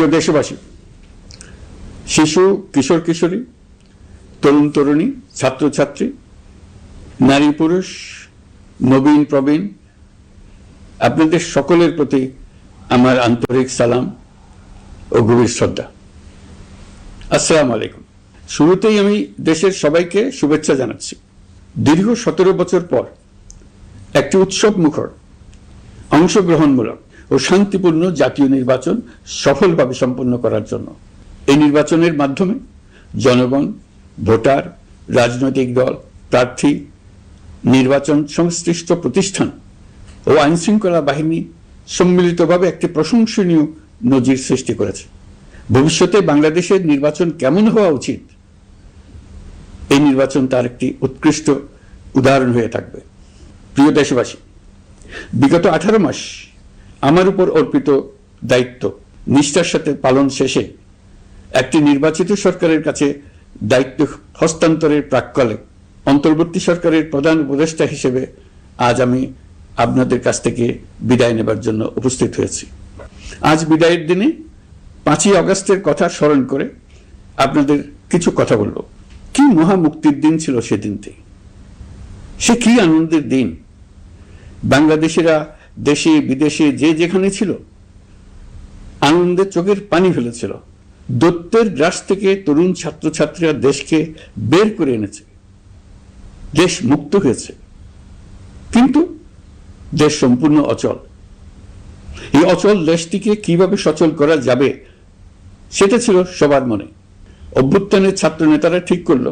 প্রিয় দেশবাসী, শিশু, কিশোর কিশোরী, তরুণ তরুণী, ছাত্রছাত্রী, নারী পুরুষ, নবীন প্রবীণ, আপনাদের সকলের প্রতি আমার আন্তরিক সালাম ও গভীর শ্রদ্ধা। আসসালামু আলাইকুম। শুরুতেই আমি দেশের সবাইকে শুভেচ্ছা জানাচ্ছি। দীর্ঘ 17 বছর পর একটি উৎসব মুখর, অংশগ্রহণমূলক ও শান্তিপূর্ণ জাতীয় নির্বাচন সফলভাবে সম্পন্ন করার জন্য এই নির্বাচনের মাধ্যমে জনগণ, ভোটার, রাজনৈতিক দল, প্রার্থী, নির্বাচন সংশ্লিষ্ট প্রতিষ্ঠান ও আইনশৃঙ্খলা বাহিনী সম্মিলিতভাবে একটি প্রশংসনীয় নজির সৃষ্টি করেছে। ভবিষ্যতে বাংলাদেশের নির্বাচন কেমন হওয়া উচিত, এই নির্বাচন তার একটি উৎকৃষ্ট উদাহরণ হয়ে থাকবে। প্রিয় দেশবাসী, বিগত 18 মাস আমার উপর অর্পিত দায়িত্ব নিষ্ঠার সাথে পালন শেষে একটি নির্বাচিত সরকারের কাছে দায়িত্ব হস্তান্তরের প্রাক্কালে অন্তর্বর্তী সরকারের প্রধান উপদেষ্টা হিসেবে আজ আমি আপনাদের কাছ থেকে বিদায় নেবার জন্য উপস্থিত হয়েছি। আজ বিদায়ের দিনে 5ই আগস্টের কথা স্মরণ করে আপনাদের কিছু কথা বলব। কি মহা মুক্তির দিন ছিল সেদিনটি, সে কি আনন্দের দিন। বাংলাদেশিরা দেশে বিদেশে যে যেখানে ছিল আনন্দে চোখের পানি ফেলেছিল। দৈত্যের গ্রাস থেকে তরুণ ছাত্রছাত্রীরা দেশকে বের করে এনেছে, দেশ মুক্ত হয়েছে। কিন্তু দেশ সম্পূর্ণ অচল। এই অচল দেশটিকে কিভাবে সচল করা যাবে সেটা ছিল সবার মনে। অভ্যুত্থানের ছাত্র নেতারা ঠিক করলো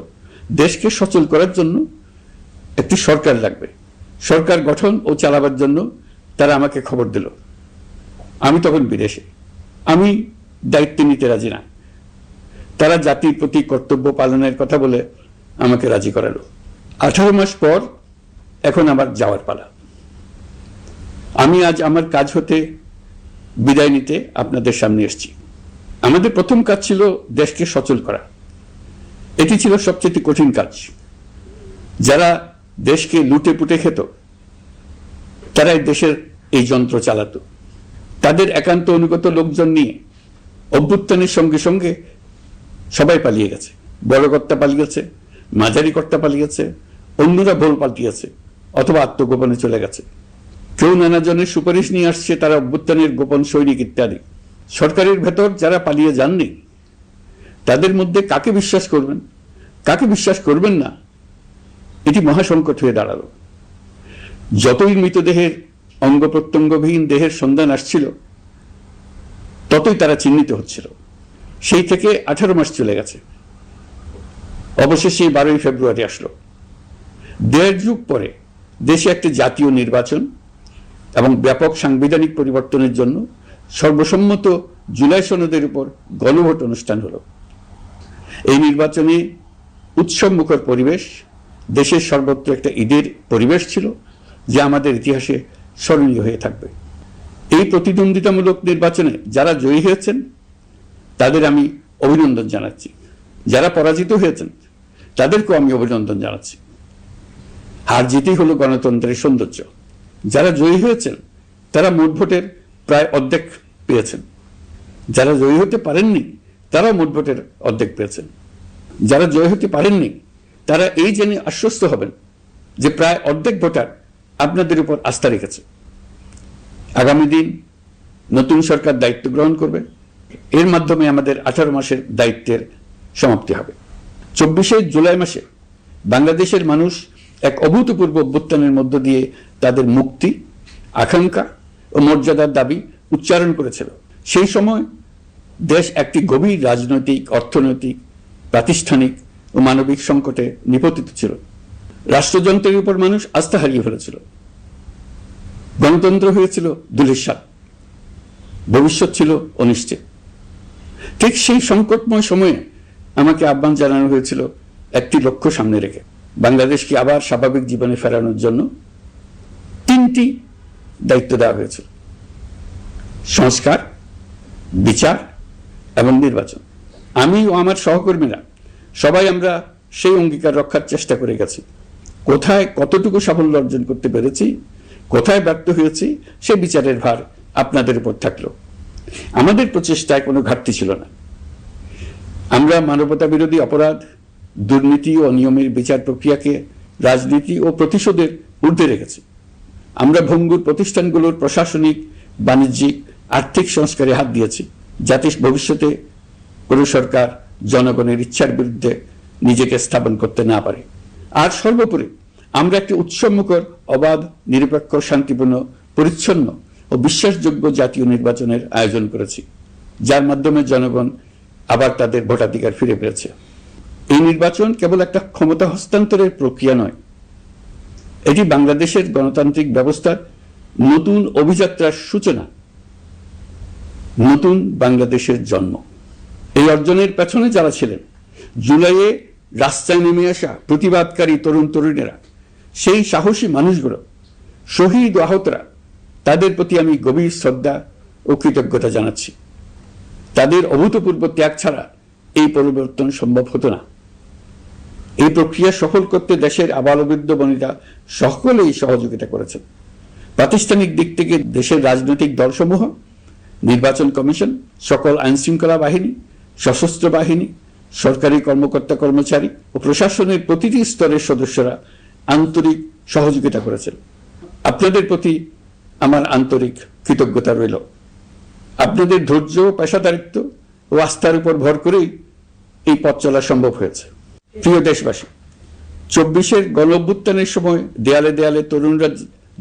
দেশকে সচল করার জন্য একটি সরকার লাগবে। সরকার গঠন ও চালাবার জন্য তারা আমাকে খবর দিল। আমি তখন বিদেশে, আমি দায়িত্ব নিতে রাজি না। তারা জাতির প্রতি কর্তব্য পালনের কথা বলে আমাকে রাজি করালো। 18 মাস পর এখন আমার যাওয়ার পালা। আমি আজ আমার কাজ হতে বিদায় নিতে আপনাদের সামনে এসেছি। আমাদের প্রথম কাজ ছিল দেশকে সচল করা। এটি ছিল সবচেয়ে কঠিন কাজ। যারা দেশকে লুটে পুটে খেত তারাই দেশের এই যন্ত্র চালাতো। তাদের একান্ত অনুগত লোকজন নিয়ে অভ্যুত্থানের সঙ্গে সঙ্গে সবাই পালিয়ে গেছে। বড় কর্তা পালিয়ে গেছে, মাঝারি কর্তা পালিয়ে গেছে, অন্যরা ভোল পাল্টিয়েছে অথবা আত্মগোপনে চলে গেছে। কেউ নানা জনের সুপারিশ নিয়ে আসছে, তারা অভ্যুত্থানের গোপন সৈনিক ইত্যাদি। সরকারের ভেতর যারা পালিয়ে যাননি তাদের মধ্যে কাকে বিশ্বাস করবেন, কাকে বিশ্বাস করবেন না, এটি মহাসংকট হয়ে দাঁড়ালো। যতই মৃতদেহের অঙ্গ প্রত্যঙ্গবিহীন দেহের সন্ধান আসছিল ততই তারা চিহ্নিত হচ্ছিল। সেই থেকে 18 মাস চলে গেছে। অবশেষে 12ই ফেব্রুয়ারি আসলো। 1.5 যুগ পরে দেশে একটি জাতীয় নির্বাচন এবং ব্যাপক সাংবিধানিক পরিবর্তনের জন্য সর্বসম্মত জুলাই সনদের উপর গণভোট অনুষ্ঠান হলো। এই নির্বাচনে উৎসব মুখর পরিবেশ, দেশের সর্বত্র একটা ঈদের পরিবেশ ছিল যা আমাদের ইতিহাসে স্মরণীয় হয়ে থাকবে। এই প্রতিদ্বন্দ্বিতামূলক নির্বাচনে যারা জয়ী হয়েছেন তাদের আমি অভিনন্দন জানাচ্ছি। যারা পরাজিত হয়েছেন তাদেরকেও আমি অভিনন্দন জানাচ্ছি। হার জিতই হলো গণতন্ত্রের সৌন্দর্য। যারা জয়ী হয়েছেন তারা মোট ভোটের প্রায় অর্ধেক পেয়েছেন। যারা জয়ী হতে পারেননি তারাও মোট ভোটের অর্ধেক পেয়েছেন। যারা জয়ী হতে পারেননি তারা এই জেনে আশ্বস্ত হবেন যে প্রায় অর্ধেক ভোটার আপনাদের উপর আস্থা রেখেছে। আগামী দিন নতুন সরকার দায়িত্ব গ্রহণ করবে। এর মাধ্যমে আমাদের 18 মাসের দায়িত্বের সমাপ্তি হবে। 24শে জুলাই মাসে বাংলাদেশের মানুষ এক অভূতপূর্ব অভ্যুত্থানের মধ্য দিয়ে তাদের মুক্তি, আকাঙ্ক্ষা ও মর্যাদার দাবি উচ্চারণ করেছিল। সেই সময় দেশ একটি গভীর রাজনৈতিক, অর্থনৈতিক, প্রাতিষ্ঠানিক ও মানবিক সংকটে নিপতিত ছিল। রাষ্ট্রযন্ত্রের উপর মানুষ আস্থা হারিয়ে ফেলেছিল। গণতন্ত্র হয়েছিল ধূলিসাৎ, ভবিষ্যৎ ছিল অনিশ্চিত। ঠিক সেই সংকটময় সময়ে আমাকে আহ্বান জানানো হয়েছিল একটি লক্ষ্য সামনে রেখে বাংলাদেশকে আবার স্বাভাবিক জীবনে ফেরানোর জন্য 3টি দায়িত্ব দেওয়া হয়েছিল: সংস্কার, বিচার এবং নির্বাচন। আমি ও আমার সহকর্মীরা সবাই আমরা সেই অঙ্গীকার রক্ষার চেষ্টা করে গেছি। কোথায় কতটুকু সাফল্য অর্জন করতে পেরেছি, কোথায় ব্যর্থ হয়েছি, সে বিচারের ভার আপনাদের উপর থাকলো। আমাদের প্রচেষ্টায় কোনো ঘাটতি ছিল না। আমরা মানবতা বিরোধী অপরাধ, দুর্নীতি ও অনিয়মের বিচার প্রক্রিয়াকে রাজনীতি ও প্রতিশোধের ঊর্ধ্বে রেখেছি। আমরা ভঙ্গুর প্রতিষ্ঠানগুলোর প্রশাসনিক, বাণিজ্যিক, আর্থিক সংস্কারে হাত দিয়েছি, যাতে ভবিষ্যতে কোনো সরকার জনগণের ইচ্ছার বিরুদ্ধে নিজেকে স্থাপন করতে না পারে। আর সর্বোপরি আমরা একটি উৎসবমুখর, অবাধ, নিরপেক্ষ, শান্তিপূর্ণ, পরিচ্ছন্ন ও বিশ্বাসযোগ্য জাতীয় নির্বাচনের আয়োজন করেছি, যার মাধ্যমে জনগণ আবার তাদের ভোটাধিকার ফিরে পেয়েছে। এই নির্বাচন কেবল একটা ক্ষমতা হস্তান্তরের প্রক্রিয়া নয়, এটি বাংলাদেশের গণতান্ত্রিক ব্যবস্থার নতুন অভিযাত্রার সূচনা, নতুন বাংলাদেশের জন্ম। এই অর্জনের পেছনে যারা ছিলেন, জুলাইয়ে রাস্তায় নেমে আসা প্রতিবাদকারী তরুণ তরুণীরা, সেই সাহসী মানুষগুলো, শহীদ ও আহতরা, তাদের প্রতি আমি গভীর শ্রদ্ধা ও কৃতজ্ঞতা জানাচ্ছি। তাদের অভূতপূর্ব ত্যাগ ছাড়া এই পরিবর্তন সম্ভব হতো না। এই প্রক্রিয়া সফল করতে দেশের আবালবৃদ্ধ বনিতা সকলেই সহযোগিতা করেছেন। প্রাতিষ্ঠানিক দিক থেকে দেশের রাজনৈতিক দলসমূহ, নির্বাচন কমিশন, সকল আইনশৃঙ্খলা বাহিনী, সশস্ত্র বাহিনী, সরকারি কর্মকর্তা কর্মচারী ও প্রশাসনের প্রতিটি স্তরের সদস্যরা আন্তরিক সহযোগিতা করেছেন। আপনাদের প্রতি আমার আন্তরিক কৃতজ্ঞতা রইল। আপনাদের ধৈর্য, পেশাদারিত্ব ও আস্থার উপর ভর করেই এই পথ চলা সম্ভব হয়েছে। প্রিয় দেশবাসী, 24-এর গণঅভ্যুত্থানের সময় দেয়ালে দেয়ালে তরুণরা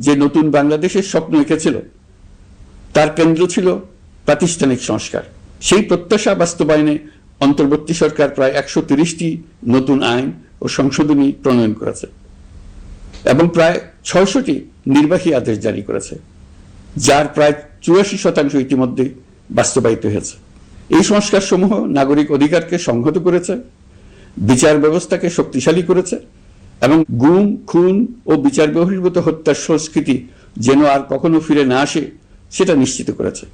যে নতুন বাংলাদেশের স্বপ্ন এঁকেছিল, তার কেন্দ্র ছিল প্রাতিষ্ঠানিক সংস্কার। সেই প্রত্যাশা বাস্তবায়নে অন্তর্বর্তী সরকার প্রায় 130টি নতুন আইন ও সংশোধনী প্রণয়ন করেছে এবং প্রায় 600টি নির্বাহী আদেশ জারি করেছে, যার প্রায় 84% ইতিমধ্যে বাস্তবায়িত হয়েছে। এই সংস্কার সমূহ নাগরিক অধিকারকে সংহত করেছে, বিচার ব্যবস্থাকে শক্তিশালী করেছে এবং গুম, খুন ও বিচার বহির্ভূত হত্যার সংস্কৃতি যেন আর কখনো ফিরে না আসে সেটা নিশ্চিত করেছে।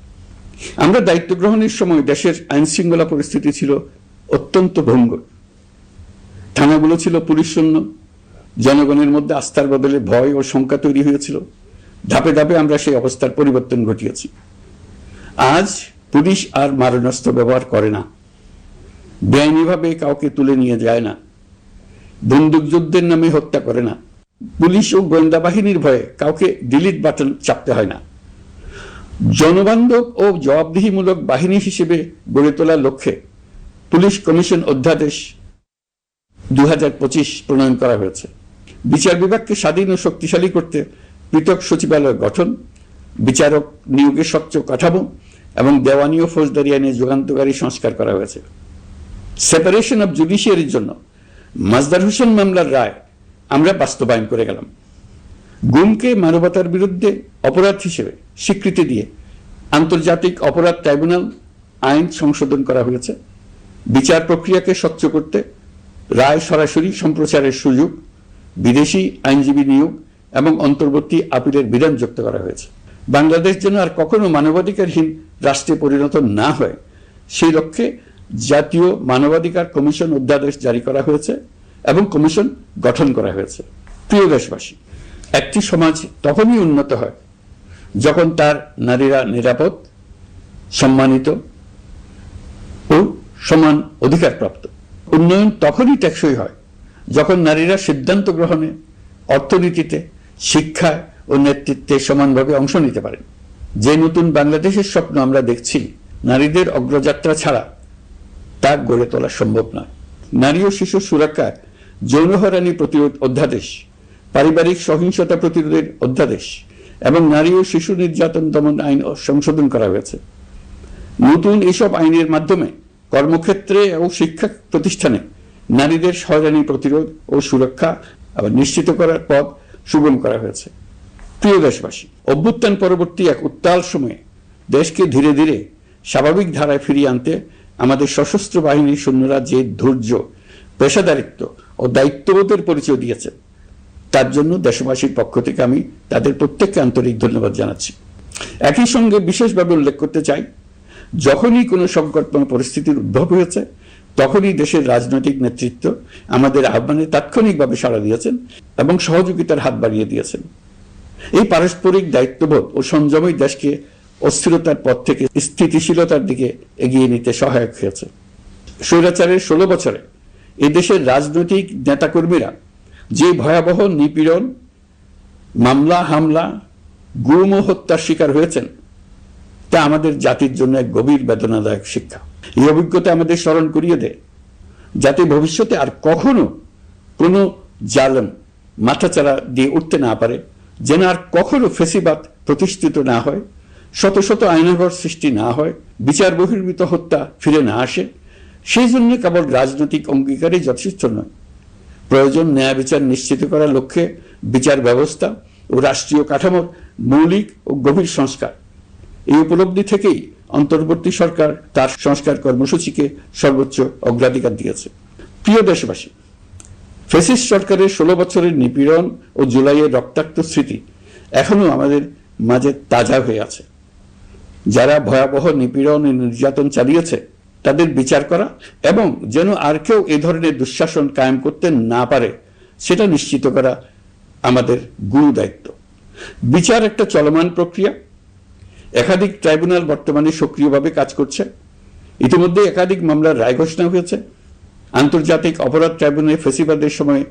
আমরা দায়িত্ব গ্রহণের সময় দেশের আইন শৃঙ্খলা পরিস্থিতি ছিল অত্যন্ত ভঙ্গুর। থানাগুলো ছিল পুলিশ শূন্য, জনগণের মধ্যে আস্থার বদলে ভয় ও শঙ্কা তৈরি হয়েছিল। ধাপে ধাপে আমরা সেই অবস্থার পরিবর্তন ঘটিয়েছি। আজ পুলিশ আর মারণাস্ত্র ব্যবহার করে না, বেআইনিভাবে কাউকে তুলে নিয়ে যায় না, বন্দুক যুদ্ধের নামে হত্যা করে না, পুলিশ ও গোয়েন্দা বাহিনীর ভয়ে কাউকে ডিলিট বাটন চাপতে হয় না। জনবান্ধব ও জবাবদিহিমূলক বাহিনী হিসেবে গড়ে তোলার লক্ষ্যে পুলিশ কমিশন অধ্যাদেশ 2025 প্রণয়ন করা হয়েছে। বিচার বিভাগকে স্বাধীন ও শক্তিশালী করতে পৃথক সচিবালয় গঠন, বিচারক নিয়োগের স্বচ্ছ কাঠামো এবং দেওয়ানি ও ফৌজদারি আইনে যুগান্তকারী সংস্কার করা হয়েছে। সেপারেশন অব জুডিশিয়ারির জন্য মাজদার হোসেন মামলার রায় আমরা বাস্তবায়ন করে গেলাম। গুমকে মানবতার বিরুদ্ধে অপরাধ হিসেবে স্বীকৃতি দিয়ে আন্তর্জাতিক অপরাধ ট্রাইব্যুনাল আইন সংশোধন করা হয়েছে। বিচার প্রক্রিয়াকে স্বচ্ছ করতে রায় সরাসরি সম্প্রচারের সুযোগ, বিদেশি আইনজীবী নিয়োগ এবং অন্তর্বর্তী আপিলের বিধান যুক্ত করা হয়েছে। বাংলাদেশ যেন আর কখনো মানবাধিকারহীন রাষ্ট্রে পরিণত না হয় সেই লক্ষ্যে জাতীয় মানবাধিকার কমিশন অধ্যাদেশ জারি করা হয়েছে এবং কমিশন গঠন করা হয়েছে। প্রিয় দেশবাসী, একটি সমাজ তখনই উন্নত হয় যখন তার নারীরা নিরাপদ, সম্মানিত ও সমান অধিকারপ্রাপ্ত। উন্নয়ন তখনই টেকসই হয় যখন নারীরা সিদ্ধান্ত গ্রহণে, অর্থনীতিতে, শিক্ষায় ও নেতৃত্বে সমানভাবে অংশ নিতে পারেন। যে নতুন বাংলাদেশের স্বপ্ন আমরা দেখছি, নারীদের অগ্রযাত্রা ছাড়া তা গড়ে তোলা সম্ভব নয়। নারী ও শিশু সুরক্ষা, যৌন হয়রানি প্রতিরোধ অধ্যাদেশ, পারিবারিক সহিংসতা প্রতিরোধের অধ্যাদেশ এবং নারী ও শিশু নির্যাতন দমন আইন সংশোধন করা হয়েছে। নতুন এসব আইনের মাধ্যমে কর্মক্ষেত্রে ও শিক্ষা প্রতিষ্ঠানে নারীদের হয়রানি প্রতিরোধ ও সুরক্ষা আবার নিশ্চিত করার পথ সুগম করা হয়েছে। প্রিয় দেশবাসী, অভ্যুত্থান পরবর্তী এক উত্তাল সময়ে দেশকে ধীরে ধীরে স্বাভাবিক ধারায় ফিরিয়ে আনতে আমাদের সশস্ত্র বাহিনীর সৈন্যরা যে ধৈর্য, পেশাদারিত্ব ও দায়িত্ববোধের পরিচয় দিয়েছে, তার জন্য দেশবাসীর পক্ষ থেকে আমি তাদের প্রত্যেককে আন্তরিক ধন্যবাদ জানাচ্ছি। একই সঙ্গে বিশেষভাবে উল্লেখ করতে চাই, যখনই কোনো সংকটময় পরিস্থিতির উদ্ভব হয়েছে, তখনই দেশের রাজনৈতিক নেতৃত্ব আমাদের আহ্বানে তাৎক্ষণিকভাবে সাড়া দিয়েছেন এবং সহযোগিতার হাত বাড়িয়ে দিয়েছেন। এই পারস্পরিক দায়িত্ববোধ ও সংযমই দেশকে অস্থিরতার পথ থেকে স্থিতিশীলতার দিকে এগিয়ে নিতে সহায়ক হয়েছে। স্বৈরাচারের 16 বছরে এদেশের রাজনৈতিক নেতাকর্মীরা যে ভয়াবহ নিপীড়ন, মামলা হামলা, গুম ও হত্যার শিকার হয়েছেন তা আমাদের জাতির জন্য এক গভীর বেদনাদায়ক শিক্ষা। এই অভিজ্ঞতা আমাদের স্মরণ করিয়ে দেয় যাতে ভবিষ্যতে আর কখনো কোনো জালেম মাথাচাড়া দিয়ে উঠতে না পারে, যেন আর কখনো ফেসিবাদ প্রতিষ্ঠিত না হয়, শত শত আয়নাঘর সৃষ্টি না হয়, বিচার বহির্ভূত হত্যা ফিরে না আসে। সেই জন্য কেবল রাজনৈতিক অঙ্গীকারই যথেষ্ট নয়, প্রয়োজন ন্যায় বিচার নিশ্চিত করার লক্ষ্যে বিচার ব্যবস্থা ও রাষ্ট্রীয় কাঠামোর মৌলিক ও গভীর সংস্কার। এই উপলব্ধি থেকেই অন্তর্বর্তী সরকার তার সংস্কার কর্মসূচিকে সর্বোচ্চ অগ্রাধিকার দিয়েছে। প্রিয় দেশবাসী, ফ্যাসিস্ট সরকারের 16 বছরের নিপীড়ন ও জুলাইয়ের রক্তাক্ত স্মৃতি এখনো আমাদের মাঝে তাজা হয়ে আছে। যারা ভয়াবহ নিপীড়ন ও নির্যাতন চালিয়েছে তাদের বিচার করা এবং যেন আর কেউ এ ধরনের দুঃশাসন কায়েম করতে না পারে সেটা নিশ্চিত করা আমাদের গুরু দায়িত্ব। বিচার একটা চলমান প্রক্রিয়া। একাধিক ট্রাইব্যুনাল বর্তমানে সক্রিয়ভাবে কাজ করছে। ইতিমধ্যে একাধিক মামলার রায় ঘোষণা হয়েছে। আন্তর্জাতিক অপরাধ ট্রাইব্যুনালে ফেসিবাদের সময়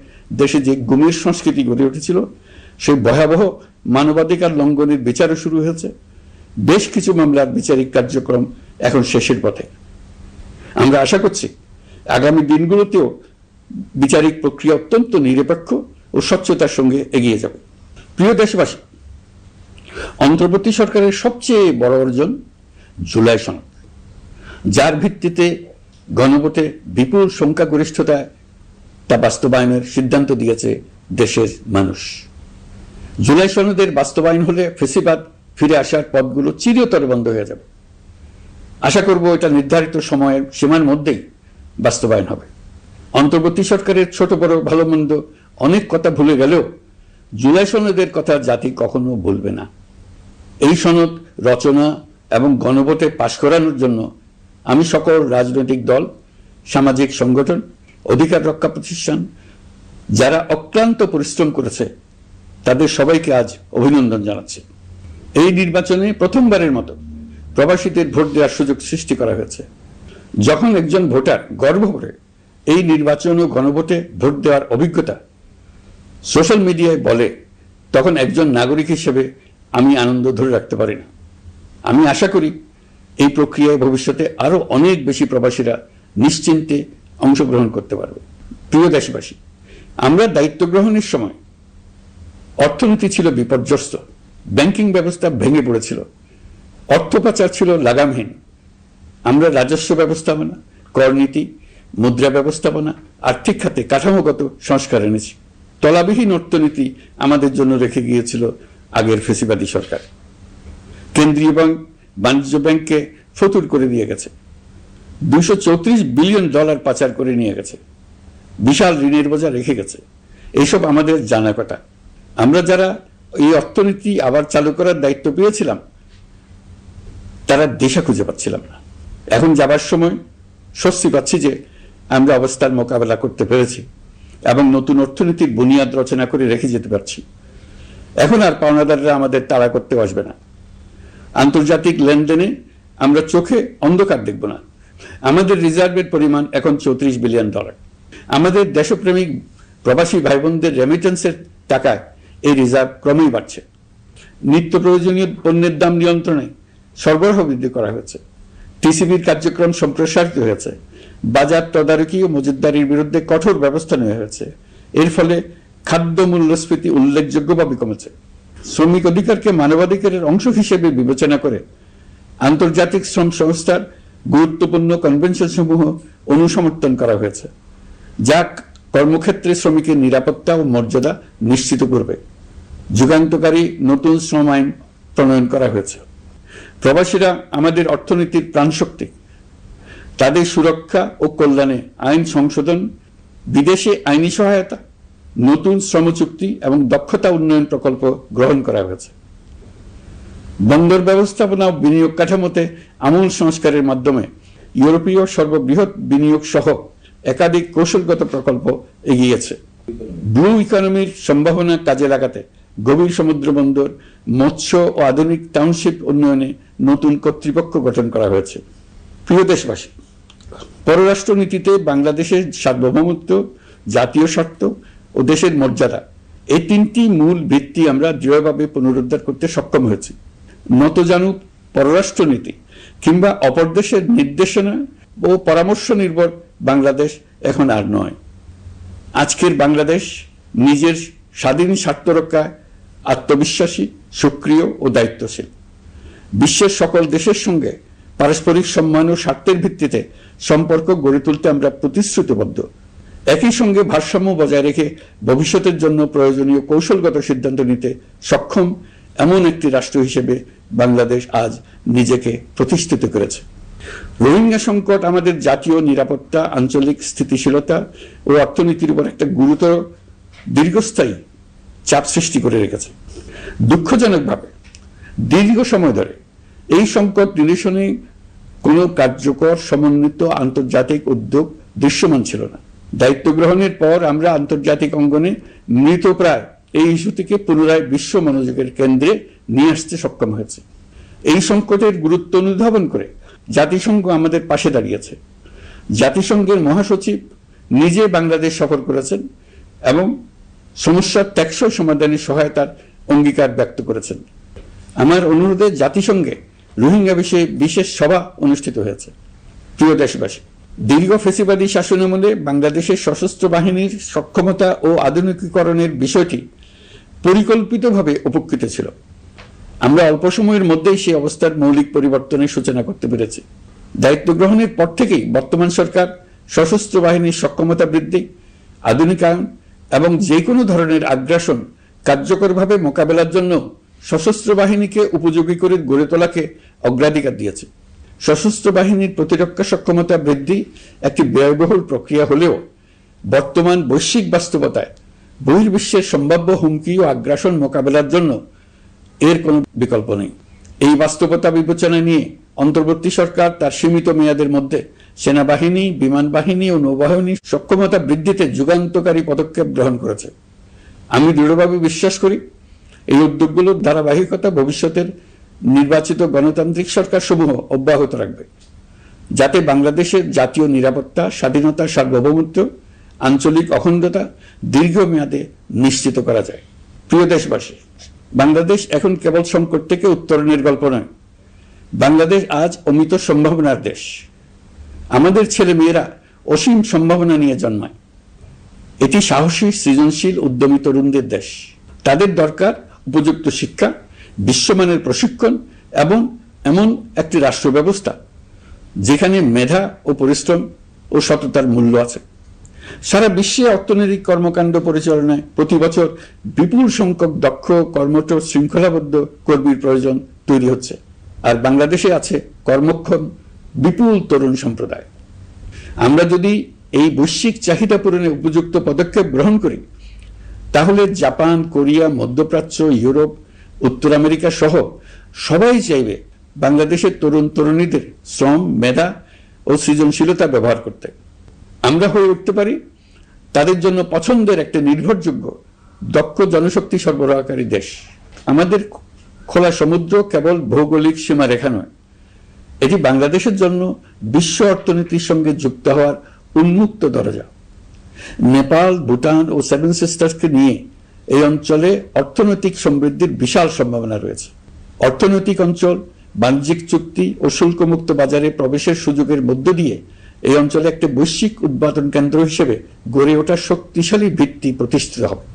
দেশে যে গুমের সংস্কৃতি গড়ে উঠেছিল সেই ভয়াবহ মানবাধিকার লঙ্ঘনের বিচারও শুরু হয়েছে। বেশ কিছু মামলার বিচারিক কার্যক্রম এখন শেষের পথে। আমরা আশা করছি আগামী দিনগুলোতেও বিচারিক প্রক্রিয়া অত্যন্ত নিরপেক্ষ ও স্বচ্ছতার সঙ্গে এগিয়ে যাবে। প্রিয় দেশবাসী, অন্তর্বর্তী সরকারের সবচেয়ে বড় অর্জন জুলাই সনদ, যার ভিত্তিতে গণভোটে বিপুল সংখ্যাগরিষ্ঠতায় তা বাস্তবায়নের সিদ্ধান্ত দিয়েছে দেশের মানুষ। জুলাই সনদের বাস্তবায়ন হলে ফেসিবাদ ফিরে আসার পথগুলো চিরতরে বন্ধ হয়ে যাবে। আশা করব এটা নির্ধারিত সময়ের সীমার মধ্যেই বাস্তবায়ন হবে। অন্তর্বর্তী সরকারের ছোট বড় ভালো মন্দ অনেক কথা ভুলে গেলেও জুলাই সনদের কথা জাতি কখনো ভুলবে না। এই সনদ রচনা এবং গণভোটে পাশ করানোর জন্য আমি সকল রাজনৈতিক দল, সামাজিক সংগঠন, অধিকার রক্ষা প্রতিষ্ঠান যারা অক্লান্ত পরিশ্রম করেছে তাদের সবাইকে আজ অভিনন্দন জানাচ্ছি। এই নির্বাচনে প্রথমবারের মতো প্রবাসীদের ভোট দেওয়ার সুযোগ সৃষ্টি করা হয়েছে। যখন একজন ভোটার গর্ব করে এই নির্বাচন ও গণভোটে ভোট দেওয়ার অভিজ্ঞতা সোশ্যাল মিডিয়ায় বলে, তখন একজন নাগরিক হিসেবে আমি আনন্দ ধরে রাখতে পারি না। আমি আশা করি এই প্রক্রিয়ায় ভবিষ্যতে আরো অনেক বেশি প্রবাসীরা নিশ্চিন্তে অংশগ্রহণ করতে পারবে। প্রিয় দেশবাসী, আমরা দায়িত্ব গ্রহণের সময় অর্থনীতি ছিল বিপর্যস্ত, ব্যাংকিং ব্যবস্থা ভেঙে পড়েছিল, অর্থ পাচার ছিল লাগামহীন। আমরা রাজস্ব ব্যবস্থাপনা, করনীতি, মুদ্রা ব্যবস্থাপনা, আর্থিক খাতে কাঠামোগত সংস্কার এনেছি। তলাবিহীন অর্থনীতি আমাদের জন্য রেখে গিয়েছিল আগের ফেসিবাদী সরকার। কেন্দ্রীয় ব্যাংক বাণিজ্য ব্যাংককে ফতুর করে দিয়ে গেছে, $234 বিলিয়ন পাচার করে নিয়ে গেছে, বিশাল ঋণের বোঝা রেখে গেছে। এইসব আমাদের জানা কথা। আমরা যারা এই অর্থনীতি আবার চালু করার দায়িত্ব পেয়েছিলাম তারা দিশা খুঁজে পাচ্ছিলাম না। এখন যাবার সময় স্বস্তি পাচ্ছি যে আমরা অবস্থার মোকাবেলা করতে পেরেছি এবং নতুন অর্থনীতির বুনিয়াদ রচনা করে রেখে যেতে পারছি। এখন আর পাওনাদাররা আমাদের তাড়া করতে আসবে না। আন্তর্জাতিক লেনদেনে আমরা চোখে অন্ধকার দেখব না। আমাদের রিজার্ভের পরিমাণ এখন $34 বিলিয়ন। আমাদের দেশপ্রেমিক প্রবাসী ভাই বোনদের রেমিটেন্সের টাকায় এই রিজার্ভ ক্রমেই বাড়ছে। নিত্য প্রয়োজনীয় পণ্যের দাম নিয়ন্ত্রণে সরবরাহ বৃদ্ধি করা হয়েছে। টিসিবির কার্যক্রম সম্প্রসারিত হয়েছে। বাজার তদারকি ও মজুতদারির বিরুদ্ধে কঠোর ব্যবস্থা নেওয়া হয়েছে। এর ফলে খাদ্য মূল্যস্ফীতি উল্লেখযোগ্যভাবে কমেছে। শ্রমিক অধিকারকে মানবাধিকারের অংশ হিসেবে বিবেচনা করে আন্তর্জাতিক শ্রম সংস্থার গুরুত্বপূর্ণ কনভেনশন সমূহ অনুসমর্থন করা হয়েছে, যা কর্মক্ষেত্রে শ্রমিকের নিরাপত্তা ও মর্যাদা নিশ্চিত করবে। যুগান্তকারী নতুন শ্রম আইন প্রণয়ন করা হয়েছে। প্রবাসীরা আমাদের অর্থনীতির প্রাণশক্তি। তাদের সুরক্ষা ও কল্যাণে আইন সংশোধন, বিদেশে আইনি সহায়তা, নতুন শ্রম চুক্তি এবং দক্ষতা উন্নয়ন প্রকল্প গ্রহণ করা হয়েছে। বন্দর ব্যবস্থাপনা ও বিনিয়োগ কাঠামোতে আমূল সংস্কারের মাধ্যমে ইউরোপীয় সর্ববৃহৎ বিনিয়োগ সহ একাধিক কৌশলগত প্রকল্প এগিয়েছে। ব্লু ইকোনমির সম্ভাবনা কাজে লাগাতে গভীর সমুদ্র বন্দর, মৎস্য ও আধুনিক টাউনশিপ উন্নয়নে নতুন কর্তৃপক্ষ গঠন করা হয়েছে। প্রিয় দেশবাসী, পররাষ্ট্রনীতিতে বাংলাদেশের সার্বভৌমত্ব, জাতীয় স্বার্থ ও দেশের মর্যাদা, এই তিনটি মূল ভিত্তি আমরা দৃঢ়ভাবে পুনরুদ্ধার করতে সক্ষম হয়েছি। নতজানু পররাষ্ট্রনীতি কিংবা অপর দেশের নির্দেশনা ও পরামর্শ নির্ভর বাংলাদেশ এখন আর নয়। আজকের বাংলাদেশ নিজের স্বাধীন স্বার্থ রক্ষায় আত্মবিশ্বাসী, সক্রিয় ও দায়িত্বশীল। বিশ্বের সকল দেশের সঙ্গে পারস্পরিক সম্মান ও স্বার্থের ভিত্তিতে সম্পর্ক গড়ে তুলতে আমরা প্রতিশ্রুতিবদ্ধ। একই সঙ্গে ভারসাম্য বজায় রেখে ভবিষ্যতের জন্য প্রয়োজনীয় কৌশলগত সিদ্ধান্ত নিতে সক্ষম এমন একটি রাষ্ট্র হিসেবে বাংলাদেশ আজ নিজেকে প্রতিষ্ঠিত করেছে। রোহিঙ্গা সংকট আমাদের জাতীয় নিরাপত্তা, আঞ্চলিক স্থিতিশীলতা ও অর্থনীতির উপর একটা গুরুতর দীর্ঘস্থায়ী চাপ সৃষ্টি করে রেখেছে। দুঃখজনকভাবে দীর্ঘ সময় ধরে এই সংকট নিরসনে কোনো কার্যকর সমন্বিত আন্তর্জাতিক উদ্যোগ দৃশ্যমান ছিল না। দায়িত্ব গ্রহণের পর আমরা আন্তর্জাতিক অঙ্গনে মৃতপ্রায় এই ইস্যুটিকে পুনরায় বিশ্ব মনোযোগের কেন্দ্রে নিয়ে আসতে সক্ষম হয়েছে। এই সংকটের গুরুত্ব অনুধাবন করে জাতিসংঘ আমাদের পাশে দাঁড়িয়েছে। জাতিসংঘের মহাসচিব নিজে বাংলাদেশ সফর করেছেন এবং সমস্যার টেকসই সমাধানে সহায়তার অঙ্গীকার ব্যক্ত করেছেন। আমার অনুরোধে জাতিসংঘে রোহিঙ্গা বিষয়ে বিশেষ সভা অনুষ্ঠিত হয়েছে। প্রিয় দেশবাসী, দীর্ঘ ফ্যাসিবাদী শাসনামলে বাংলাদেশের সশস্ত্র বাহিনীর সক্ষমতা ও আধুনিকীকরণের বিষয়টি পরিকল্পিতভাবে উপেক্ষিত ছিল। আমরা অল্প সময়ের মধ্যেই সেই অবস্থার মৌলিক পরিবর্তনের সূচনা করতে পেরেছি। দায়িত্ব গ্রহণের পর থেকেই বর্তমান সরকার সশস্ত্র বাহিনীর সক্ষমতা বৃদ্ধি, আধুনিকায়ন এবং যে কোনো ধরনের আগ্রাসন কার্যকরভাবে মোকাবেলার জন্য সশস্ত্র বাহিনীকে উপযোগী করে গড়ে তোলাকে অগ্রাধিকার দিয়েছে। সশস্ত্র বাহিনীর প্রতিরক্ষা সক্ষমতা বৃদ্ধি একটি ব্যয়বহুল প্রক্রিয়া হলেও বর্তমান বৈশ্বিক বাস্তবতায় বহির্বিশ্বের সম্ভাব্য হুমকি ও আগ্রাসন মোকাবেলার জন্য এর কোনো বিকল্প নেই। এই বাস্তবতা বিবেচনায় নিয়ে অন্তর্বর্তী সরকার তার সীমিত মেয়াদের মধ্যে সেনাবাহিনী, বিমান বাহিনী ও নৌবাহিনীর সক্ষমতা বৃদ্ধিতে যুগান্তকারী পদক্ষেপ গ্রহণ করেছে। আমি দৃঢ়ভাবে বিশ্বাস করি এই উদ্যোগগুলোর ধারাবাহিকতা ভবিষ্যতের নির্বাচিত গণতান্ত্রিক সরকার সমূহ অব্যাহত রাখবে, যাতে বাংলাদেশের জাতীয় নিরাপত্তা, স্বাধীনতা, সার্বভৌমত্ব, আঞ্চলিক অখণ্ডতা দীর্ঘমেয়াদে নিশ্চিত করা যায়। প্রিয় দেশবাসী, বাংলাদেশ এখন কেবল সংকট থেকে উত্তরণের গল্প নয়, বাংলাদেশ আজ অমিত সম্ভাবনার দেশ। আমাদের ছেলে মেয়েরা অসীম সম্ভাবনা নিয়ে জন্মায়। এটি সাহসী, সৃজনশীল, উদ্যমী তরুণদের দেশ। তাদের দরকার উপযুক্ত শিক্ষা, বিশ্বমানের প্রশিক্ষণ এবং এমন একটি রাষ্ট্র ব্যবস্থা যেখানে মেধা ও পরিশ্রম ও সততার মূল্য আছে। সারা বিশ্বে অর্থনৈতিক কর্মকাণ্ড পরিচালনায় প্রতি বছর বিপুল সংখ্যক দক্ষ, কর্মঠ, শৃঙ্খলাবদ্ধ কর্মীর প্রয়োজন তৈরি হচ্ছে, আর বাংলাদেশে আছে কর্মক্ষম বিপুল তরুণ সম্প্রদায়। আমরা যদি এই বৈশ্বিক চাহিদা পূরণে উপযুক্ত পদক্ষেপ গ্রহণ করি, তাহলে জাপান, কোরিয়া, মধ্যপ্রাচ্য, ইউরোপ, উত্তর আমেরিকা সহ সবাই চাইবে বাংলাদেশের তরুণ তরুণীদের শ্রম, মেধা ও সৃজনশীলতা ব্যবহার করতে। আমরা হয়ে উঠতে পারি তাদের জন্য পছন্দের একটা নির্ভরযোগ্য, দক্ষ জনশক্তি সরবরাহকারী দেশ। আমাদের খোলা সমুদ্র কেবল ভৌগোলিক সীমারেখা নয়, এটি বাংলাদেশের জন্য বিশ্ব অর্থনীতির সঙ্গে যুক্ত হওয়ার উন্মুক্ত দরজা। নেপাল, ভুটান ও সেভেন সিস্টার্সকে নিয়ে এই অঞ্চলে অর্থনৈতিক সমৃদ্ধির বিশাল সম্ভাবনা রয়েছে। অর্থনৈতিক অঞ্চল, বাণিজ্যিক চুক্তি ও শুল্কমুক্ত বাজারে প্রবেশের সুযোগের মধ্য দিয়ে এই অঞ্চলে একটি বৈশ্বিক উৎপাদন কেন্দ্র হিসেবে গড়ে ওঠার শক্তিশালী ভিত্তি প্রতিষ্ঠিত হবে।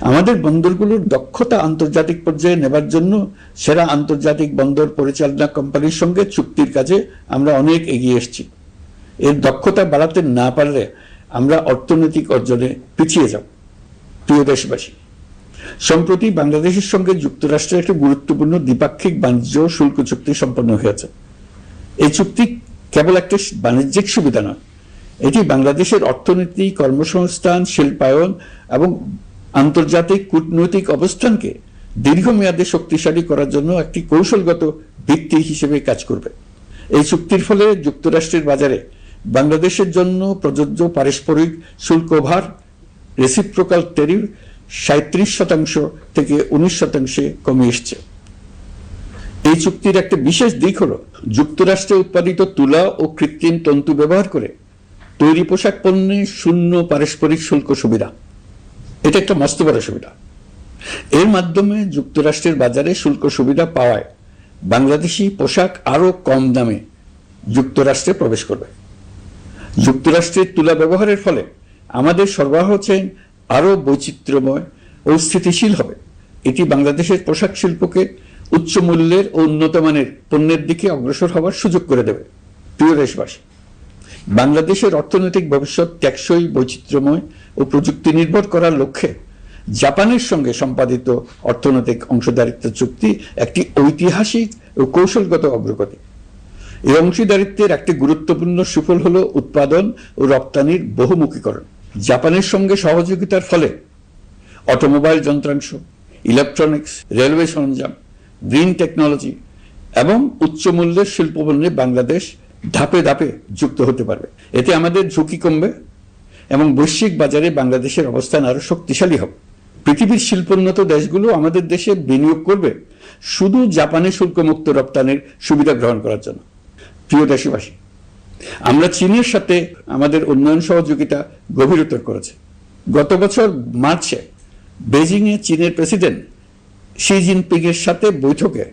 আমাদের বন্দরগুলোর দক্ষতা আন্তর্জাতিক পর্যায়ে নেবার জন্য সেরা আন্তর্জাতিক বন্দর পরিচালনা কোম্পানির সঙ্গে চুক্তির কাজে আমরা অনেক এগিয়ে এসেছি। এর দক্ষতা বাড়াতে না পারলে আমরা অর্থনৈতিক অর্জনে পিছিয়ে যাব। প্রিয় দেশবাসী, সম্প্রতি বাংলাদেশের সঙ্গে যুক্তরাষ্ট্রের একটি গুরুত্বপূর্ণ দ্বিপাক্ষিক বাণিজ্য শুল্ক চুক্তি সম্পন্ন হয়েছে। এই চুক্তি কেবল একটা বাণিজ্যিক সুবিধা নয়, এটি বাংলাদেশের অর্থনীতি, কর্মসংস্থান, শিল্পায়ন এবং আন্তর্জাতিক কূটনৈতিক অবস্থানকে দীর্ঘমেয়াদে শক্তিশালী করার জন্য একটি কৌশলগত ভিত্তি হিসেবে কাজ করবে। এই চুক্তির ফলে যুক্তরাষ্ট্রের বাজারে বাংলাদেশের জন্য প্রযোজ্য পারস্পরিক শুল্কভার রেসিপ্রোকাল ট্যারিফ 37% থেকে 19% কমে এসছে। এই চুক্তির একটা বিশেষ দিক হলো যুক্তরাষ্ট্রে উৎপাদিত তুলা ও কৃত্রিম তন্তু ব্যবহার করে তৈরি পোশাক পণ্যে শূন্য পারস্পরিক শুল্ক সুবিধা। এটা একটা মস্ত বড় সুবিধা। এর মাধ্যমে যুক্তরাষ্ট্রের বাজারে শুল্ক সুবিধা পাওয়ায় বাংলাদেশি পোশাক আরো কম দামে যুক্তরাষ্ট্রে প্রবেশ করবে। যুক্তরাষ্ট্রের তুলা ব্যবহারের ফলে আমাদের সরবরাহ চেইন আরো বৈচিত্র্যময় ও স্থিতিশীল হবে। এটি বাংলাদেশের পোশাক শিল্পকে উচ্চ মূল্যের ও উন্নত মানের পণ্যের দিকে অগ্রসর হওয়ার সুযোগ করে দেবে। প্রিয় দেশবাসী, বাংলাদেশের অর্থনৈতিক ভবিষ্যৎ টেকসই, বৈচিত্র্যময় ও প্রযুক্তি নির্ভর করার লক্ষ্যে জাপানের সঙ্গে সম্পাদিত অর্থনৈতিক অংশীদারিত্ব চুক্তি একটি ঐতিহাসিক ও কৌশলগত অগ্রগতি। এই অংশীদারিত্বের একটি গুরুত্বপূর্ণ সুফল হল উৎপাদন ও রপ্তানির বহুমুখীকরণ। জাপানের সঙ্গে সহযোগিতার ফলে অটোমোবাইল যন্ত্রাংশ, ইলেকট্রনিক্স, রেলওয়ে সরঞ্জাম, গ্রিন টেকনোলজি এবং উচ্চ মূল্যের শিল্পপণ্যে বাংলাদেশ ধাপে ধাপে যুক্ত হতে পারবে। এতে আমাদের ঝুঁকি কমবে এবং বৈশ্বিক বাজারে বাংলাদেশের অবস্থান আরো শক্তিশালী হবে। পৃথিবীর শিল্পোন্নত দেশগুলো আমাদের দেশে বিনিয়োগ করবে শুধু জাপানে শুল্কমুক্ত রপ্তানির সুবিধা গ্রহণ করার জন্য। প্রিয় দেশবাসী, আমরা চীনের সাথে আমাদের উন্নয়ন সহযোগিতা গভীরতর করেছি। গত বছর মার্চে বেজিংয়ে চীনের প্রেসিডেন্ট শি জিনপিং এর সাথে বৈঠকে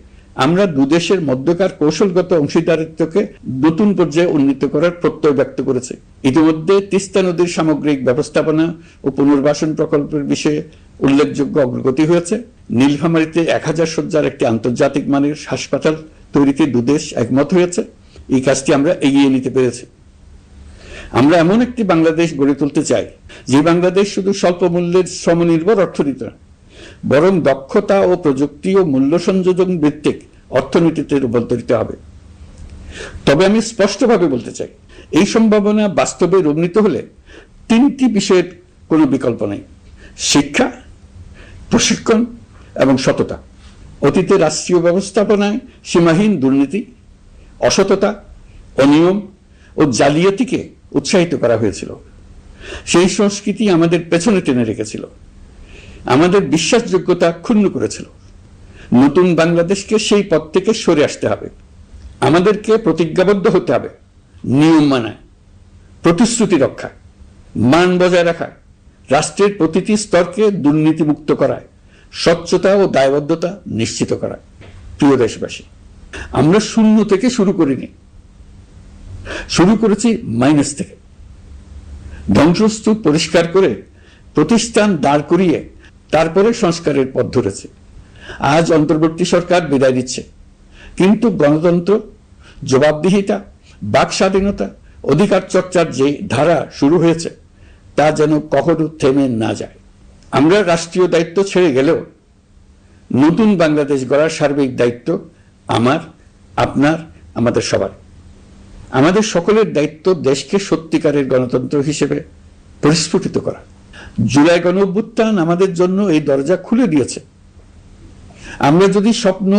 আমরা দুদেশের মধ্যকার কৌশলগত অংশীদারিত্বকে নতুন পর্যায়ে উন্নীত করার প্রত্যয় ব্যক্ত করেছে। ইতিমধ্যে তিস্তা নদীর সামগ্রিক ব্যবস্থাপনা ও পুনর্বাসন প্রকল্পের বিষয়ে উল্লেখযোগ্য অগ্রগতি হয়েছে। নীলফামারীতে 1000 শয্যার একটি আন্তর্জাতিক মানের হাসপাতাল তৈরিতে দুদেশ একমত হয়েছে। এই কাজটি আমরা এগিয়ে নিতে পেরেছি। আমরা এমন একটি বাংলাদেশ গড়ে তুলতে চাই যে বাংলাদেশ শুধু স্বল্প মূল্যের শ্রমনির্ভর অর্থনীতি নয়, বরং দক্ষতা ও প্রযুক্তি ও মূল্য সংযোজন ভিত্তিক অর্থনীতিতে রূপান্তরিত হবে। তবে আমি স্পষ্টভাবে বলতে চাই, এই সম্ভাবনা বাস্তবে রূপ নিতে হলে 3টি বিষয়ের কোনো বিকল্প নেই: শিক্ষা, প্রশিক্ষণ এবং সততা। অতীতে রাষ্ট্রীয় ব্যবস্থাপনায় সীমাহীন দুর্নীতি, অসততা, অনিয়ম ও জালিয়াতিকে উৎসাহিত করা হয়েছিল। সেই সংস্কৃতি আমাদের পেছনে টেনে রেখেছিল, আমাদের বিশ্বাসযোগ্যতা ক্ষুণ্ণ করেছিল। নতুন বাংলাদেশকে সেই পথ থেকে সরে আসতে হবে। আমাদেরকে প্রতিজ্ঞাবদ্ধ হতে হবে নিয়ম মানায়, প্রতিশ্রুতি রক্ষা, মান বজায় রাখা, রাষ্ট্রের প্রতিটি স্তরকে দুর্নীতিমুক্ত করায়, স্বচ্ছতা ও দায়বদ্ধতা নিশ্চিত করা। প্রিয় দেশবাসী, আমরা শূন্য থেকে শুরু করিনি, শুরু করেছি মাইনাস থেকে। ধ্বংসস্তূপ পরিষ্কার করে প্রতিষ্ঠান দাঁড় করিয়ে তারপরে সংস্কারের পথ ধরেছে। আজ অন্তর্বর্তী সরকার বিদায় দিচ্ছে, কিন্তু গণতন্ত্র, জবাবদিহিতা, বাক স্বাধীনতা, অধিকার চর্চার যে ধারা শুরু হয়েছে তা যেন কখনো থেমে না যায়। আমরা রাষ্ট্রীয় দায়িত্ব ছেড়ে গেলেও নতুন বাংলাদেশ গড়ার সার্বিক দায়িত্ব আমার, আপনার, আমাদের সবার। আমাদের সকলের দায়িত্ব দেশকে সত্যিকারের গণতন্ত্র হিসেবে পরিস্ফুটিত করা। জুলাই গণঅভ্যুত্থান আমাদের জন্য এই দরজা খুলে দিয়েছে। আমরা যদি স্বপ্ন,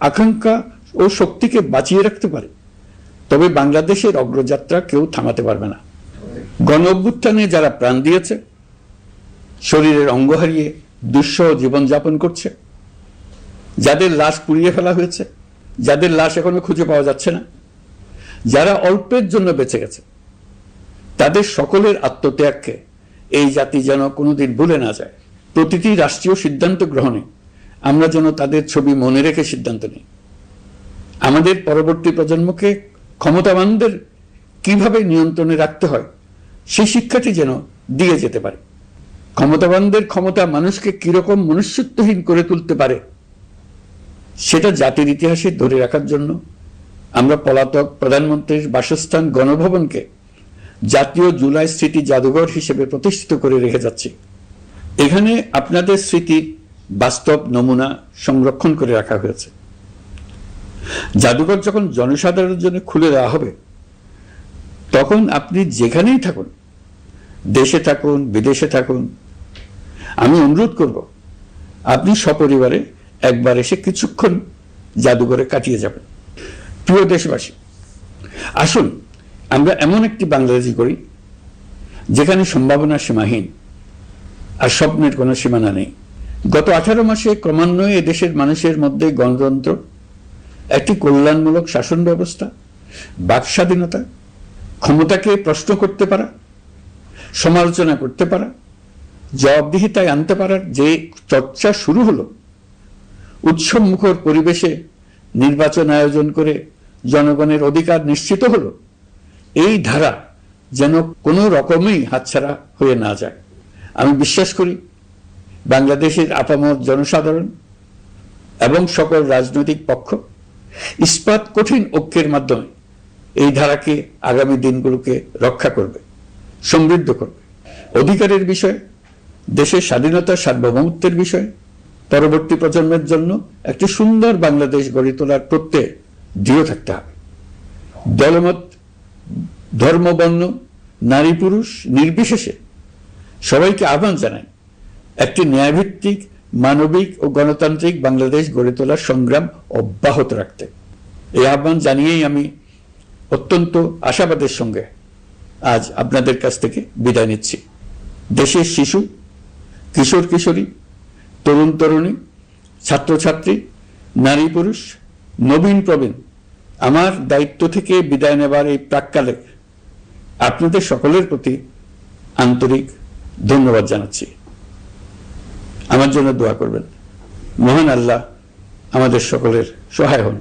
আকাঙ্ক্ষা ও শক্তিকে বাঁচিয়ে রাখতে পারি, তবে বাংলাদেশের অগ্রযাত্রা কেউ থামাতে পারবে না। গণঅভ্যুত্থানে যারা প্রাণ দিয়েছে, শরীরের অঙ্গ হারিয়ে দুঃসহ জীবনযাপন করছে, যাদের লাশ পুড়িয়ে ফেলা হয়েছে, যাদের লাশ এখনো খুঁজে পাওয়া যাচ্ছে না, যারা অল্পের জন্য বেঁচে গেছে, তাদের সকলের আত্মত্যাগকে এই জাতি যেন কোনোদিন ভুলে না যায়। প্রতিটি রাষ্ট্রীয় সিদ্ধান্ত গ্রহণে আমরা যেন তাদের ছবি মনে রেখে সিদ্ধান্ত নিই। আমাদের পরবর্তী প্রজন্মকে ক্ষমতাবানদের কিভাবে নিয়ন্ত্রণে রাখতে হয় সেই শিক্ষাটি যেন দিয়ে যেতে পারে। ক্ষমতাবানদের ক্ষমতা মানুষকে কিরকম মনুষ্যত্বহীন করে তুলতে পারে সেটা জাতির ইতিহাসে ধরে রাখার জন্য আমরা পলাতক প্রধানমন্ত্রীর বাসস্থান গণভবনকে জাতীয় জুলাই স্মৃতি জাদুঘর হিসেবে প্রতিষ্ঠিত করে রেখে যাচ্ছি। এখানে আপনাদের স্মৃতির বাস্তব নমুনা সংরক্ষণ করে রাখা হয়েছে। জাদুঘর যখন জনসাধারণের জন্য খুলে দেওয়া হবে, তখন আপনি যেখানেই থাকুন, দেশে থাকুন, বিদেশে থাকুন, আমি অনুরোধ করব আপনি সপরিবারে একবার এসে কিছুক্ষণ জাদুঘরে কাটিয়ে যাবেন। প্রিয় দেশবাসী, আসুন আমরা এমন একটি বাংলাদেশ করি যেখানে সম্ভাবনা সীমাহীন আর স্বপ্নের কোনো সীমানা নেই। গত 18 মাসে ক্রমান্বয়ে এদেশের মানুষের মধ্যে গণতন্ত্র, একটি কল্যাণমূলক শাসন ব্যবস্থা, বাক স্বাধীনতা, ক্ষমতাকে প্রশ্ন করতে পারা, সমালোচনা করতে পারা, জবাবদিহিতায় আনতে পারার যে চর্চা শুরু হলো, উৎসবমুখর পরিবেশে নির্বাচন আয়োজন করে জনগণের অধিকার নিশ্চিত হলো, এই ধারা যেন কোনো রকমেই হাতছাড়া হয়ে না যায়। আমি বিশ্বাস করি বাংলাদেশের আপামর জনসাধারণ এবং সকল রাজনৈতিক পক্ষ ইস্পাত কঠিন ঐক্যের মাধ্যমে এই ধারাকে আগামী দিনগুলোকে রক্ষা করবে, সমৃদ্ধ করবে। অধিকারের বিষয়ে, দেশের স্বাধীনতা সার্বভৌমত্বের বিষয়ে পরবর্তী প্রজন্মের জন্য একটি সুন্দর বাংলাদেশ গড়ে তোলার প্রত্যয়ে দৃঢ় থাকতে হবে। দলমত, ধর্ম, বর্ণ, নারী পুরুষ নির্বিশেষে সবাইকে আহ্বান জানাই একটি ন্যায়ভিত্তিক, মানবিক ও গণতান্ত্রিক বাংলাদেশ গড়ে তোলার সংগ্রাম অব্যাহত রাখতে। এই আহ্বান জানিয়েই আমি অত্যন্ত আশাবাদের সঙ্গে আজ আপনাদের কাছ থেকে বিদায় নিচ্ছি। দেশের শিশু, কিশোর কিশোরী, তরুণ তরুণী, ছাত্রছাত্রী, নারী পুরুষ, নবীন প্রবীণ, আমার দায়িত্ব থেকে বিদায় নেবার এই প্রাক্কালে আপনাদের সকলের প্রতি আন্তরিক ধন্যবাদ জানাচ্ছি। আমার জন্য দোয়া করবেন। মহান আল্লাহ আমাদের সকলের সহায় হন।